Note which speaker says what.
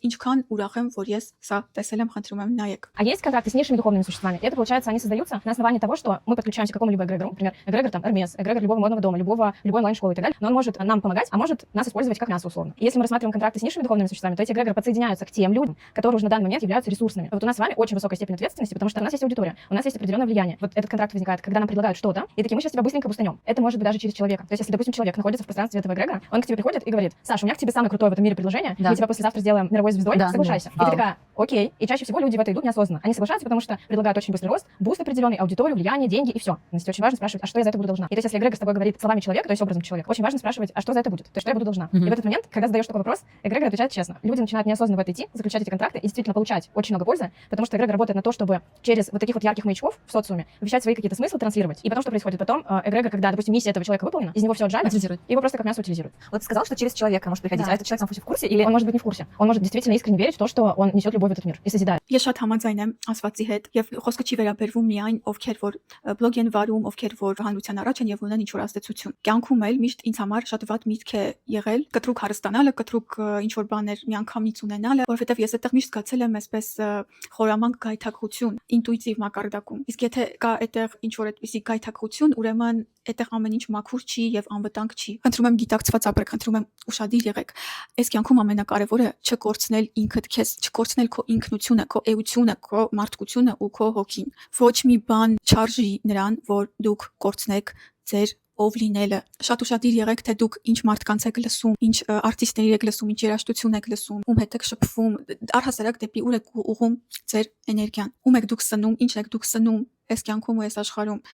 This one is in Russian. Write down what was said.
Speaker 1: Ինչքան ուրախ եմ, որ ես սա տեսել եմ, խնդրում եմ նայեք։
Speaker 2: А есть контракты с низшими духовными существами. И это, получается, они создаются на основании того, что мы подключаемся к какому-либо эгрегору, например, эгрегор там Эрмес, эгрегор любого модного дома, любой онлайн-школы и так далее. Но он может нам помогать, а может нас использовать как мясо условно. И если мы рассматриваем контракты с низшими духовными существами, то эти эгрегоры подсоединяются к тем людям, которые уже на данный момент являются ресурсными. Вот у нас с вами очень высокая степень ответственности, потому что у нас есть аудитория, у нас есть определенное влияние. Вот этот контракт возникает, когда нам предлагают что-то, и такие мы сейчас тебя быстренько бустанем. Это может быть даже через человека. То есть, если, допустим, человек находится в пространстве этого эгрегора, он к тебе приходит и говорит: Саша, у меня к тебе самое крутое в этом мире предложение, мы тебя послезавтра сделаем мировой звездой, соглашайся. И ты такая: окей. И чаще всего люди в это идут неосознанно. Они соглашаются, потому что предлагают очень быстрый рост, буст определенный, аудиторию, влияние, деньги и все. То есть очень важно спрашивать, а что я за это буду должна. И то есть, если эгрегор с тобой говорит словами человека, то есть образом человека, очень важно спрашивать, а что за это будет, то есть что я буду должна. И в этот момент, когда задаешь такой вопрос, эгрегор отвечает честно. Люди начинают неосознанно в это идти, заключать эти контракты и действительно получать очень много пользы, потому что эгрегор работает на то, чтобы через вот таких вот ярких маячков в социуме вещать свои какие-то смыслы, транслировать. И потом что происходит? Потом эгрегор, когда, допустим, миссия этого человека выполнена, из него все отжали, его просто как мясо утилизируют.
Speaker 3: Вот сказал, что через человека может приходить, а этот человек сам в курсе? Или
Speaker 2: Он может быть не в курсе. Он может действительно искренне верить в то, что он несет любовь в этот мир и созидает.
Speaker 1: Ես շատ համաձայն եմ ասվածի հետ եւ խոսքը չի վերաբերվում միայն ովքեր որ բլոգ են վարում, ովքեր որ հանրության առաջ են եւ ունեն ինչ-որ ազդեցություն։ Կյանքում էլ միշտ ինձ համար շատ վատ միտք է եղել կտրուկ հարստանալը, կտրուկ ինչ-որ բաներ միանգամից ունենալը, որովհետեւ ես այդտեղ միշտ զգացել եմ այսպես խորամանկ գայթակղություն, ինտուիտիվ մակարդակում։ Իսկ եթե կա այդտեղ ինչ-որ այդպիսի գայթակղություն, ուրեմն այդտեղ ամեն ինչ մաքուր չի եւ անվտանգ չի։ Խնդրում եմ գիտակցված ապրեք, խնդրում եմ ուշադիր եղեք։ Այս կյանքում ամենակարևորը չկորցնել ինքդ քեզ, չկորցնել քո ինքնությունը, քո էությունը, քո մարդկությունը ու քո հոգին։ Ոչ մի բան չարժի նրան, որ դուք կորցնեք ձեր ով լինելը։ Շատ ուշադիր եղեք, թե դուք ինչ մարդկանց եք լսում, ինչ արտիստների եք լսում, ինչ երաժշտություն եք լսում, ում հետ եք շփվում, առհասարակ դեպի ուր եք ուղղում ձեր էներգիան, ում եք դուք սնում, ինչ եք դուք սնում այս կյանքում ու այս աշխարհում։